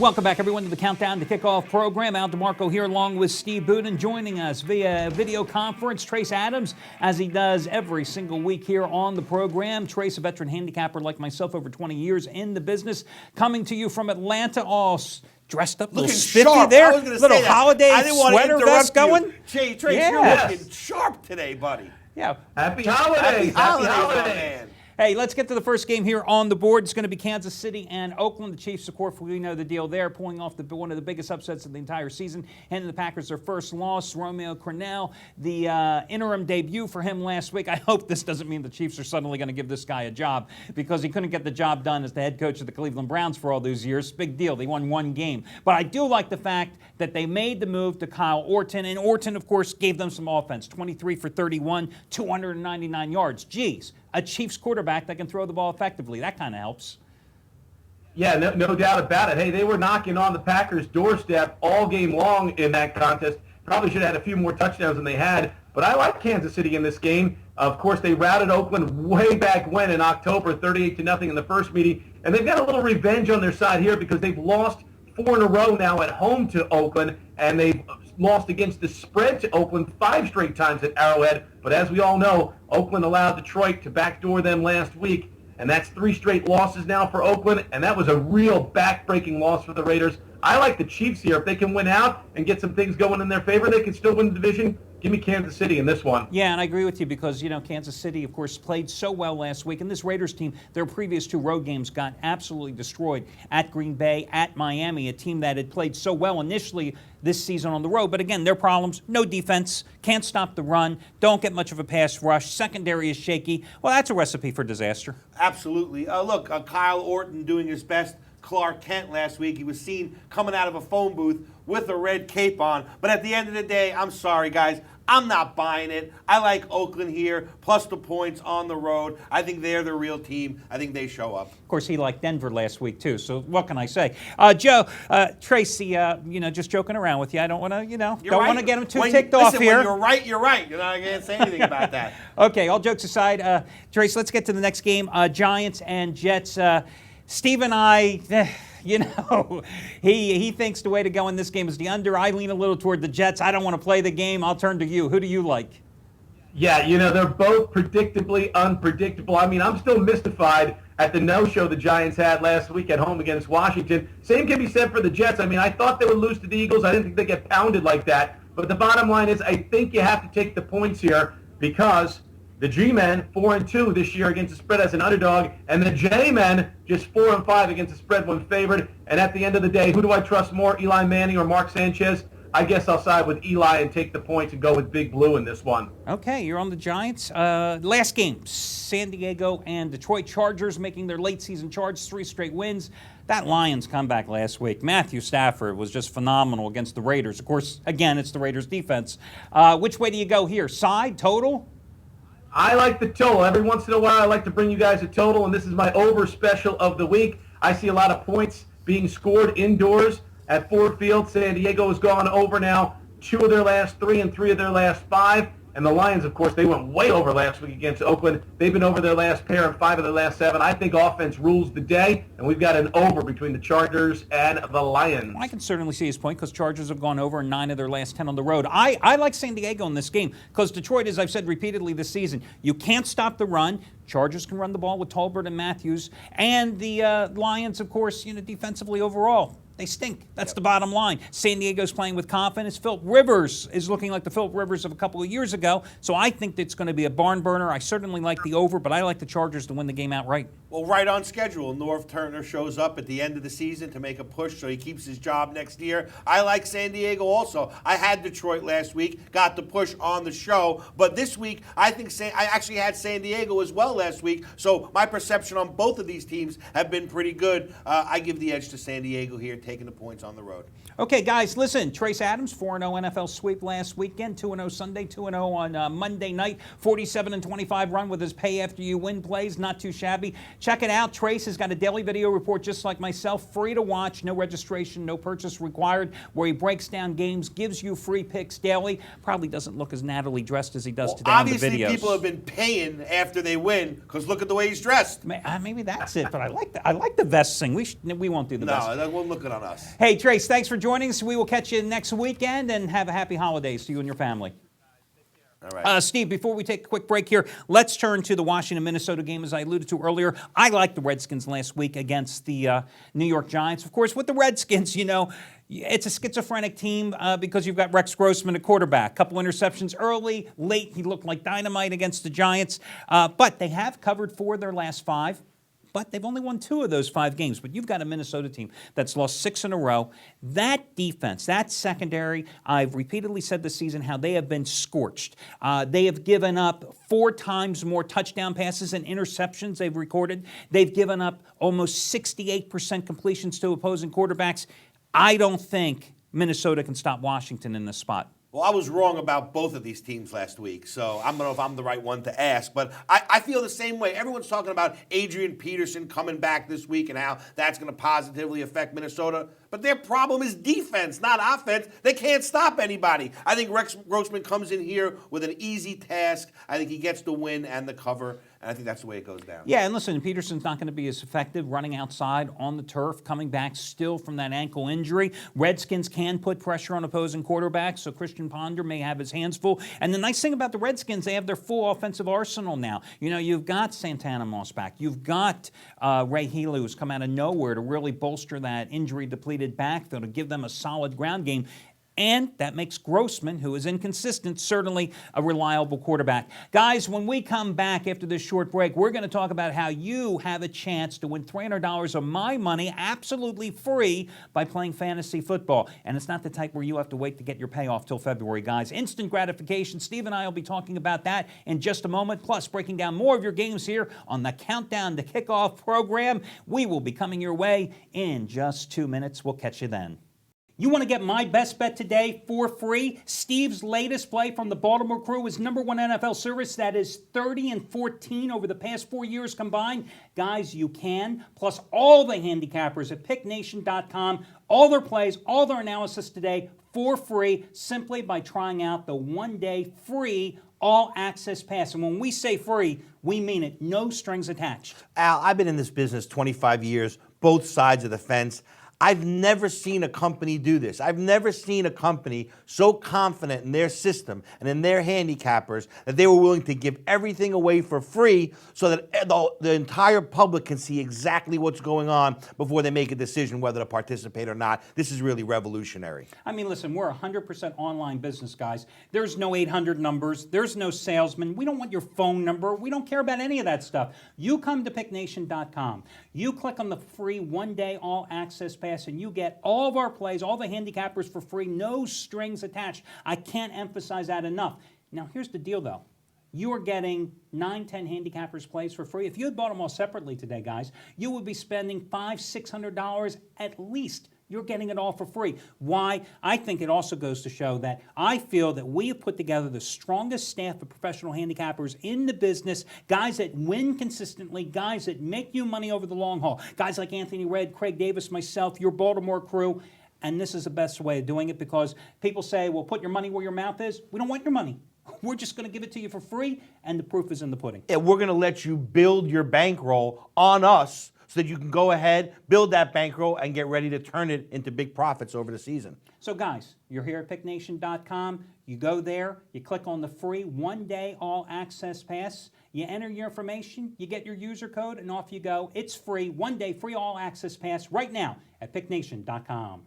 Welcome back, everyone, to the Countdown to Kickoff program. Al DeMarco here along with Steve Budin. Joining us via video conference, Trace Adams, as he does every single week here on the program. Trace, a veteran handicapper like myself, over 20 years in the business, coming to you from Atlanta, all dressed up, looking spiffy sharp there, little holiday sweater vest going. Trace, you're looking sharp today, buddy. Yeah. Happy holidays. Happy holidays, man. Hey, let's get to the first game here on the board. It's going to be Kansas City and Oakland. The Chiefs, of course, we know the deal there, pulling off one of the biggest upsets of the entire season, handing the Packers their first loss. Romeo Crennel, the interim debut for him last week. I hope this doesn't mean the Chiefs are suddenly going to give this guy a job, because he couldn't get the job done as the head coach of the Cleveland Browns for all those years. Big deal. They won one game. But I do like the fact that they made the move to Kyle Orton, and Orton, of course, gave them some offense. 23 for 31, 299 yards. Geez. A Chiefs quarterback that can throw the ball effectively. That kind of helps. Yeah, no doubt about it. Hey, they were knocking on the Packers' doorstep all game long in that contest. Probably should have had a few more touchdowns than they had. But I like Kansas City in this game. Of course, they routed Oakland way back when in October, 38-0 in the first meeting. And they've got a little revenge on their side here because they've lost 4 in a row now at home to Oakland. And they've lost against the spread to Oakland 5 straight times at Arrowhead. But as we all know, Oakland allowed Detroit to backdoor them last week. And that's 3 straight losses now for Oakland. And that was a real back-breaking loss for the Raiders. I like the Chiefs here. If they can win out and get some things going in their favor, they can still win the division. Give me Kansas City in this one. Yeah, and I agree with you because, Kansas City, of course, played so well last week. And this Raiders team, their previous 2 road games got absolutely destroyed at Green Bay, at Miami, a team that had played so well initially this season on the road. But again, their problems, no defense, can't stop the run, don't get much of a pass rush, secondary is shaky. Well, that's a recipe for disaster. Absolutely. Look, Kyle Orton doing his best. Clark Kent last week. He was seen coming out of a phone booth with a red cape on. But at the end of the day, I'm sorry, guys. I'm not buying it. I like Oakland here, plus the points on the road. I think they're the real team. I think they show up. Of course, he liked Denver last week, too. So what can I say? Joe, Tracy, just joking around with you. I don't want to, don't want to get him too ticked off here. When you're right, you're right. You're not going to say anything about that. Okay, all jokes aside, Trace, let's get to the next game. Giants and Jets. Steve and I, he thinks the way to go in this game is the under. I lean a little toward the Jets. I don't want to play the game. I'll turn to you. Who do you like? Yeah, they're both predictably unpredictable. I mean, I'm still mystified at the no-show the Giants had last week at home against Washington. Same can be said for the Jets. I mean, I thought they would lose to the Eagles. I didn't think they'd get pounded like that. But the bottom line is I think you have to take the points here because the G-Men, 4-2 this year against the spread as an underdog, and the J-Men just 4-5 against the spread when favored. And at the end of the day, who do I trust more, Eli Manning or Mark Sanchez? I guess I'll side with Eli and take the points and go with Big Blue in this one. Okay, you're on the Giants. Last game, San Diego and Detroit Chargers making their late season charge, 3 straight wins. That Lions comeback last week, Matthew Stafford was just phenomenal against the Raiders. Of course, again, it's the Raiders defense. Which way do you go here? Side, total? I like the total. Every once in a while, I like to bring you guys a total, and this is my over special of the week. I see a lot of points being scored indoors at Ford Field. San Diego has gone over now 2 of their last 3 and 3 of their last 5. And the Lions, of course, they went way over last week against Oakland. They've been over their last pair and 5 of their last 7. I think offense rules the day, and we've got an over between the Chargers and the Lions. Well, I can certainly see his point because Chargers have gone over 9 of their last 10 on the road. I like San Diego in this game because Detroit, as I've said repeatedly this season, you can't stop the run. Chargers can run the ball with Tolbert and Matthews. And the Lions, of course, defensively overall, they stink. That's the bottom line. San Diego's playing with confidence. Philip Rivers is looking like the Philip Rivers of a couple of years ago. So I think it's going to be a barn burner. I certainly like the over, but I like the Chargers to win the game outright. Well, right on schedule. Norv Turner shows up at the end of the season to make a push so he keeps his job next year. I like San Diego also. I had Detroit last week, got the push on the show. But this week, I actually had San Diego as well last week. So my perception on both of these teams have been pretty good. I give the edge to San Diego here, taking the points on the road. Okay, guys, listen. Trace Adams, 4-0 NFL sweep last weekend, 2-0 Sunday, 2-0 on Monday night, 47-25 run with his pay after you win plays. Not too shabby. Check it out. Trace has got a daily video report just like myself, free to watch, no registration, no purchase required, where he breaks down games, gives you free picks daily. Probably doesn't look as nattily dressed as he does today on the videos. Obviously, people have been paying after they win because look at the way he's dressed. Maybe that's it, but I like the vest thing. We won't do the vest. No, we'll look it on on us. Hey, Trace, thanks for joining us. We will catch you next weekend, and have a happy holidays to you and your family. All right. Steve, before we take a quick break here, let's turn to the Washington-Minnesota game, as I alluded to earlier. I liked the Redskins last week against the New York Giants. Of course, with the Redskins, it's a schizophrenic team because you've got Rex Grossman at quarterback. Couple interceptions early, late. He looked like dynamite against the Giants. But they have covered 4 of their last 5. But they've only won 2 of those 5 games. But you've got a Minnesota team that's lost 6 in a row. That defense, that secondary, I've repeatedly said this season how they have been scorched. They have given up 4 times more touchdown passes and interceptions they've recorded. They've given up almost 68% completions to opposing quarterbacks. I don't think Minnesota can stop Washington in this spot. Well, I was wrong about both of these teams last week, so I don't know if I'm the right one to ask, but I feel the same way. Everyone's talking about Adrian Peterson coming back this week and how that's going to positively affect Minnesota, but their problem is defense, not offense. They can't stop anybody. I think Rex Grossman comes in here with an easy task. I think he gets the win and the cover, and I think that's the way it goes down. Yeah, and listen, Peterson's not going to be as effective running outside on the turf, coming back still from that ankle injury. Redskins can put pressure on opposing quarterbacks, so Christian Ponder may have his hands full. And the nice thing about the Redskins, they have their full offensive arsenal now. You've got Santana Moss back. You've got Ray Healy, who's come out of nowhere to really bolster that injury-depleted backfield, to give them a solid ground game. And that makes Grossman, who is inconsistent, certainly a reliable quarterback. Guys, when we come back after this short break, we're going to talk about how you have a chance to win $300 of my money absolutely free by playing fantasy football. And it's not the type where you have to wait to get your payoff till February, guys. Instant gratification. Steve and I will be talking about that in just a moment, plus breaking down more of your games here on the Countdown to Kickoff program. We will be coming your way in just 2 minutes. We'll catch you then. You want to get my best bet today for free? Steve's latest play from the Baltimore Crew is #1 NFL service. That is 30-14 over the past 4 years combined. Guys, you can. Plus all the handicappers at picknation.com. All their plays, all their analysis today for free, simply by trying out the 1-day free all-access pass. And when we say free, we mean it. No strings attached. Al, I've been in this business 25 years, both sides of the fence. I've never seen a company do this. I've never seen a company so confident in their system and in their handicappers that they were willing to give everything away for free so that the entire public can see exactly what's going on before they make a decision whether to participate or not. This is really revolutionary. I mean, listen, we're 100% online business, guys. There's no 800 numbers. There's no salesman. We don't want your phone number. We don't care about any of that stuff. You come to picknation.com. You click on the free 1-day all-access pass, and you get all of our plays, all the handicappers for free, no strings attached. I can't emphasize that enough. Now, here's the deal, though. You are getting 9-10 handicappers plays for free. If you had bought them all separately today, guys, you would be spending $500-600 at least. You're getting it all for free. Why? I think it also goes to show that I feel that we have put together the strongest staff of professional handicappers in the business, guys that win consistently, guys that make you money over the long haul, guys like Anthony Red, Craig Davis, myself, your Baltimore Crew. And this is the best way of doing it, because people say, well, put your money where your mouth is. We don't want your money. We're just going to give it to you for free, and the proof is in the pudding. Yeah, we're going to let you build your bankroll on us so that you can go ahead, build that bankroll, and get ready to turn it into big profits over the season. So guys, you're here at picknation.com. You go there, you click on the free 1-day all-access pass. You enter your information, you get your user code, and off you go. It's free, 1-day free all-access pass right now at picknation.com.